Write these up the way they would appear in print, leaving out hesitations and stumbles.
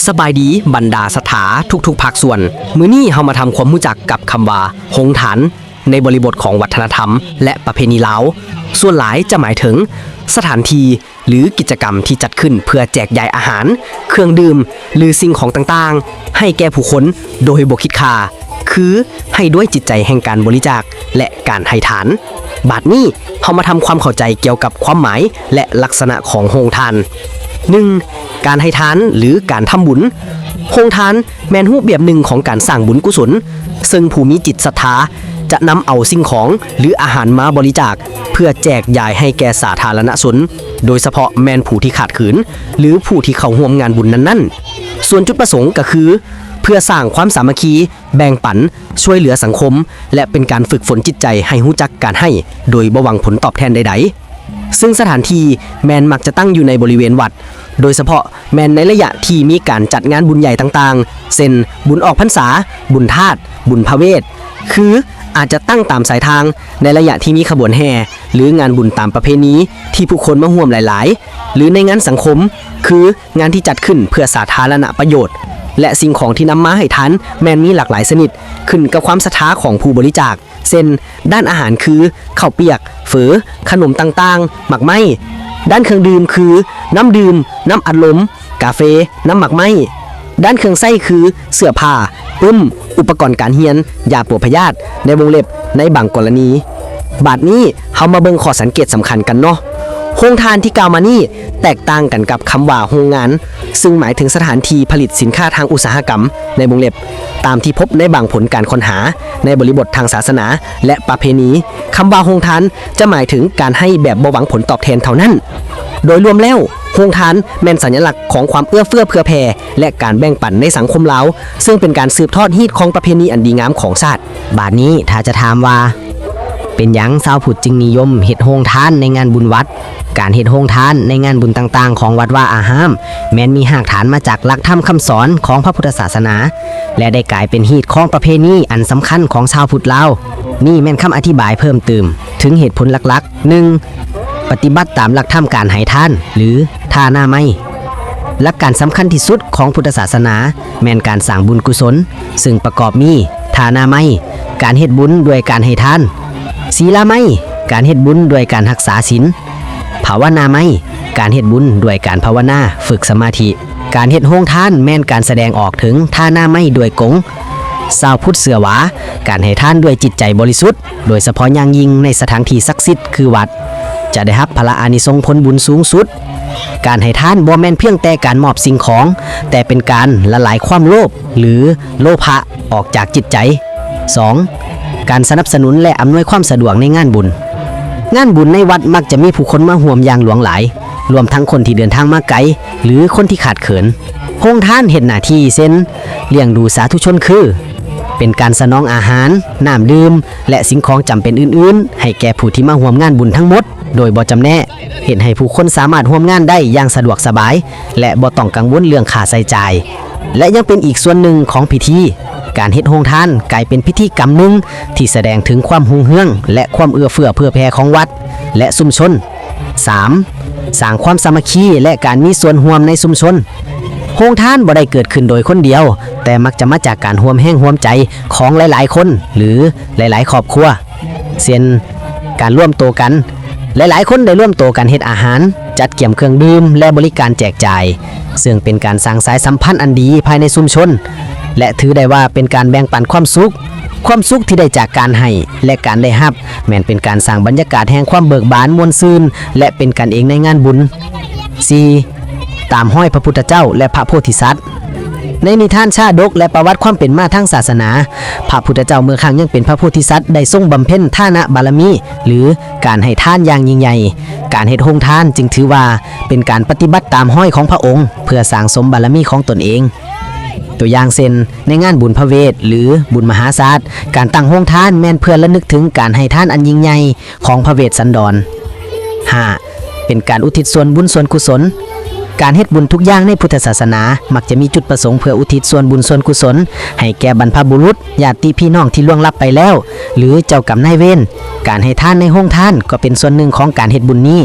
สบายดีบรรดาสถาทุกๆภาคส่วนมื้อนี้เฮามาทำความรู้จักกับคำว่าโฮงฐานในบริบทของวัฒนธรรมและประเพณีลาวส่วนหลายจะหมายถึงสถานที่หรือกิจกรรมที่จัดขึ้นเพื่อแจกจ่ายอาหารเครื่องดื่มหรือสิ่งของต่างๆให้แก่ผู้คนโดยบ่คิดค่าคือให้ด้วยจิตใจแห่งการบริจาคและการให้ทานบัดนี้เฮามาทำความเข้าใจเกี่ยวกับความหมายและลักษณะของโฮงทาน 1. การให้ทานหรือการทำบุญโฮงทานแม่นรูปแบบหนึ่งของการสร้างบุญกุศลซึ่งผู้มีจิตศรัทธาจะนำเอาสิ่งของหรืออาหารมาบริจาคเพื่อแจกจ่ายให้แก่สาธารณชนโดยเฉพาะแม่นผู้ที่ขาดขืนหรือผู้ที่เข้าร่วมงานบุญนั้นๆส่วนจุดประสงค์ก็คือเพื่อสร้างความสามัคคีแบ่งปันช่วยเหลือสังคมและเป็นการฝึกฝนจิตใจให้รู้จักการให้โดยบ่หวังผลตอบแทนใดๆซึ่งสถานที่แมนมักจะตั้งอยู่ในบริเวณวัดโดยเฉพาะแมนในระยะที่มีการจัดงานบุญใหญ่ต่างๆเช่นบุญออกพรรษาบุญธาตุบุญพระเวทคืออาจจะตั้งตามสายทางในระยะที่มีขบวนแห่หรืองานบุญตามประเพณีที่ผู้คนมาร่วมหลายๆหรือในงานสังคมคืองานที่จัดขึ้นเพื่อสาธารณประโยชน์และสิ่งของที่นำมาให้ทานแมนมีหลากหลายชนิดขึ้นกับความศรัทธาของผู้บริจาคเช่นด้านอาหารคือข้าวเปียกเฝอขนมต่างๆหมักไหมด้านเครื่องดื่มคือน้ำดื่มน้ำอัดลมกาแฟน้ำหมักไหมด้านเครื่องไส้คือเสื้อผ้าปุ้มอุปกรณ์การเรียนยาปวดพยาธิในวงเล็บในบางกรณีบัดนี้เฮามาเบิ่งข้อสังเกตสำคัญกันเนาะโรงทานที่กล่าวมานี่แตกต่างกันกับคำว่าโรงงานซึ่งหมายถึงสถานที่ผลิตสินค้าทางอุตสาหกรรมในวงเล็บตามที่พบในบางผลการค้นหาในบริบททางศาสนาและประเพณีคำว่าโรงทานจะหมายถึงการให้แบบบ่หวังผลตอบแทนเท่านั้นโดยรวมแล้วโรงทานแม่นสัญลักษณ์ของความเอื้อเฟื้อเผื่อแผ่และการแบ่งปันในสังคมลาวซึ่งเป็นการสืบทอดฮีตของประเพณีอันดีงามของชาติบาดนี้ถ้าจะถามว่าเป็นหยังชาวพุทธจึงนิยมเฮ็ดโรงทานในงานบุญวัดการเฮ็ดโรงทานในงานบุญต่างๆของวัดว่าอารามแม้นมีรากฐานมาจากหลักธรรมคำสอนของพระพุทธศาสนาและได้กลายเป็นฮีตของประเพณีอันสำคัญของชาวพุทธลาวนี่แม่นคำอธิบายเพิ่มเติมถึงเหตุผลหลักๆ 1. ปฏิบัติตามหลักธรรมการให้ทานหรือทานามัยหลักการสำคัญที่สุดของพุทธศาสนาแม่นการสร้างบุญกุศลซึ่งประกอบมีทานามัยการเฮ็ดบุญด้วยการให้ทานศีลามัยการเฮ็ดบุญด้วยการรักษาศีลภาวนามัยการเฮ็ดบุญด้วยการภาวนาฝึกสมาธิการเฮ็ดโรงทานแม่นการแสดงออกถึงทานามัยด้วยกงชาวพุทธเชื่อว่าการให้ทานด้วยจิตใจบริสุทธิ์โดยเฉพาะอย่างยิ่งในสถานที่ศักดิ์สิทธิ์คือวัดจะได้รับพละอานิสงส์ผลบุญสูงสุดการให้ทานบ่แม่นเพียงแต่การมอบสิ่งของแต่เป็นการละลายความโลภหรือโลภะออกจากจิตใจ 2. การสนับสนุนและอำนวยความสะดวกในงานบุญในวัดมักจะมีผู้คนมาร่วมอย่างหลวงหลายรวมทั้งคนที่เดินทางมาไกลหรือคนที่ขาดเขินโรงทานเฮ็ดหน้าที่เช่นเลี้ยงดูสาธุชนคือเป็นการสนองอาหารน้ำดื่มและสิ่งของจำเป็นอื่นๆให้แก่ผู้ที่มาร่วมงานบุญทั้งหมดโดยบ่จำแนกเฮ็ดให้ผู้คนสามารถร่วมงานได้อย่างสะดวกสบายและบ่ต้องกังวลเรื่องค่าใช้จ่ายและยังเป็นอีกส่วนหนึ่งของพิธีการเฮ็ดโรงทานกลายเป็นพิธีกรรมหนึ่งที่แสดงถึงความรุ่งเรืองและความเอื้อเฟื้อเผื่อแผ่ของวัดและชุมชน 3. สร้างความสามัคคีและการมีส่วนร่วมในชุมชนโรงทานบ่ได้เกิดขึ้นโดยคนเดียวแต่มักจะมาจากการร่วมแรงร่วมใจของหลายๆคนหรือหลายๆครอบครัวเช่นการร่วมตัวกันหลายๆคนได้ร่วมตัวกันเฮ็ดอาหารจัดเกี่ยมเครื่องดื่มและบริการแจกจ่ายซึ่งเป็นการสร้างสายสัมพันธ์อันดีภายในชุมชนและถือได้ว่าเป็นการแบ่งปันความสุขที่ได้จากการให้และการได้รับแม้นเป็นการสร้างบรรยากาศแห่งความเบิกบานม่วนซื่นและเป็นกันเองในงานบุญ 4. ตามห้อยพระพุทธเจ้าและพระโพธิสัตว์ในนิทานชาดกและประวัติความเป็นมาทางศาสนาพระพุทธเจ้าเมื่อครั้งยังเป็นพระโพธิสัตว์ได้ทรงบำเพ็ญทานบารมีหรือการให้ทานอย่างยิ่งใหญ่การเฮ็ดโรงทานจึงถือว่าเป็นการปฏิบัติตามห้อยของพระองค์เพื่อสร้างสมบารมีของตนเองตัวอย่างเช่นในงานบุญพระเวทหรือบุญมหาศาสตร์การตั้งโรงทานแม่นเพื่อระลึกถึงการให้ทานอันยิ่งใหญ่ของพระเวสสันดร 5. เป็นการอุทิศส่วนบุญส่วนกุศลการเฮ็ดบุญทุกอย่างในพุทธศาสนามักจะมีจุดประสงค์เพื่ออุทิศส่วนบุญส่วนกุศลให้แก่บรรพบุรุษญาติพี่น้องที่ล่วงลับไปแล้วหรือเจ้ากรรมนายเวรการให้ทานในโรงทานก็เป็นส่วนหนึ่งของการเฮ็ดบุญนี้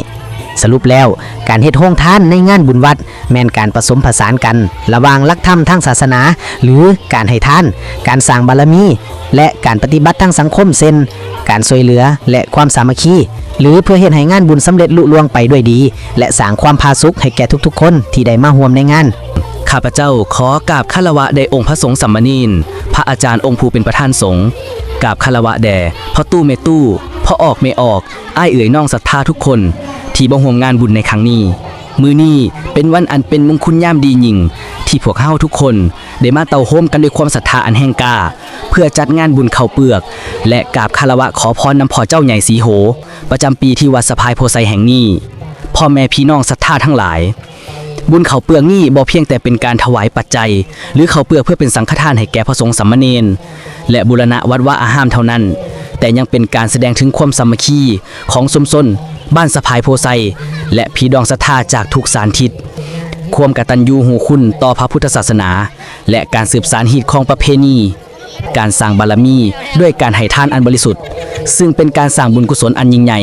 สรุปแล้วการเฮ็ดโรงทานในงานบุญวัดแม่นการผสมผสานกันระหว่างหลักธรรมทางศาสนาหรือการให้ทานการสร้างบารมีและการปฏิบัติทางสังคมเช่นการช่วยเหลือและความสามัคคีหรือเพื่อเฮ็ดให้งานบุญสำเร็จลุล่วงไปด้วยดีและสร้างความผาสุกให้แก่ทุกๆคนที่ได้มาร่วมในงานข้าพเจ้าขอกราบคารวะแด่องค์พระสงฆ์สัมมานีนพระอาจารย์องค์ผู้เป็นประธานสงฆ์กราบคารวะแด่พ่อตู้เมตู้พ่อออกเมออกอ้ายเอ๋ยน้องศรัทธาทุกคนที่บ่ร่วมงานบุญในครั้งนี้มื้อนี้เป็นวันอันเป็นมงคลยามดียิ่งที่พวกเฮาทุกคนได้มาเต่าโฮมกันด้วยความศรัทธาอันแห่งกล้าเพื่อจัดงานบุญข้าวเปลือกและกราบคารวะขอพรนำพ่อเจ้าใหญ่สีโหประจำปีที่วัดสะพายโพไซแห่งนี้พ่อแม่พี่น้องศรัทธาทั้งหลายบุญข้าวเปลือกนี้บ่เพียงแต่เป็นการถวายปัจจัยหรือข้าวเปลือกเพื่อเป็นสังฆทานให้แก่พระสงฆ์สามเณรและบูรณะวัดวาอารามเท่านั้นแต่ยังเป็นการแสดงถึงความสามัคคีของชุมชนบ้านสะพายโพไซและพี่น้องศรัทธาจากทุกสารทิศความกตัญญูหูคุณต่อพระพุทธศาสนาและการสืบสานหีดของประเพณีการสร้างบารมีด้วยการให้ทานอันบริสุทธิ์ซึ่งเป็นการสร้างบุญกุศลอันยิ่งใหญ่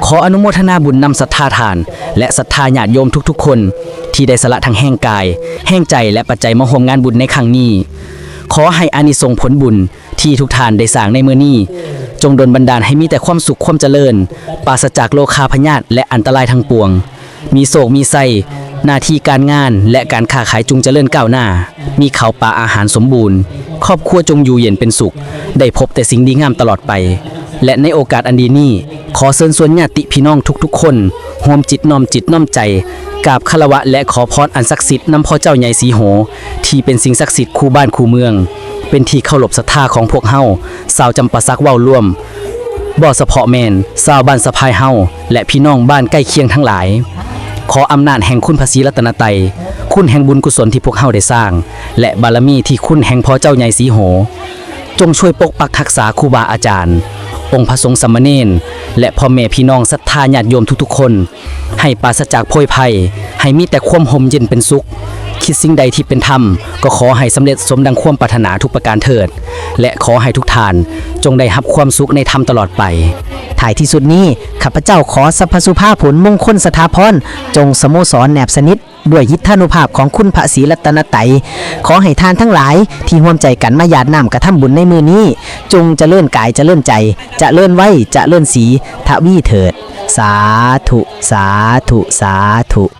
ขออนุโมทนาบุญนำศรัทธาทานและศรัทธาญาติโยมทุกๆคนที่ได้สละทั้งแห่งกายแห่งใจและปัจจัยมาร่วมงานบุญในครั้งนี้ขอให้อานิสงส์ผลบุญที่ทุกท่านได้สร้างในมื้อนี้จงดลบันดาลให้มีแต่ความสุขความเจริญปราศจากโรคาพยาธิและอันตรายทั้งปวงมีโศกมีไส้หน้าที่การงานและการค้าขายจงเจริญก้าวหน้ามีข้าวปลาอาหารสมบูรณ์ครอบครัวจงอยู่เย็นเป็นสุขได้พบแต่สิ่งดีงามตลอดไปและในโอกาสอันดีนี้ขอเชิญชวนญาติพี่น้องทุกๆคนร่วมจิตน้อมใจกราบคารวะและขอพรอันศักดิ์สิทธิ์นำพ่อเจ้าใหญ่สีโหที่เป็นสิ่งศักดิ์สิทธิ์คู่บ้านคู่เมืองเป็นที่เคารพศรัทธาของพวกเฮาชาวจำปาสักเว้าร่วมบ่เฉพาะแม่นชาวบ้านสะพายเฮาและพี่น้องบ้านใกล้เคียงทั้งหลายขออำนาจแห่งคุณพระศรีรัตนตรัยคุณแห่งบุญกุศลที่พวกเฮาได้สร้างและบารมีที่คุณแห่งพ่อเจ้าใหญ่สีโหจงช่วยปกปักรักษาครูบาอาจารย์องค์พระสงฆ์สามเณรและพ่อแม่พี่น้องศรัทธาญาติโยมทุกๆคนให้ปราศจากโพยภัยให้มีแต่ความห่มเย็นเป็นสุขคิดสิ่งใดที่เป็นธรรมก็ขอให้สำเร็จสมดังความปรารถนาทุกประการเถิดและขอให้ทุกท่านจงได้รับความสุขในธรรมตลอดไปท้ายที่สุดนี้ข้าพเจ้าขอสัพพสุภาผลมงคลสถาพรจงสโมสรแนบสนิทด้วยยิทธานุภาพของคุณพระศรีรัตนตรัยขอให้ทานทั้งหลายที่ร่วมใจกันมาหยาดน้ำกระทำบุญในมือนี้จงเจริญกายเจริญใจเจริญไว้เจริญสีทวีเถิดสาธุสาธุสาธุ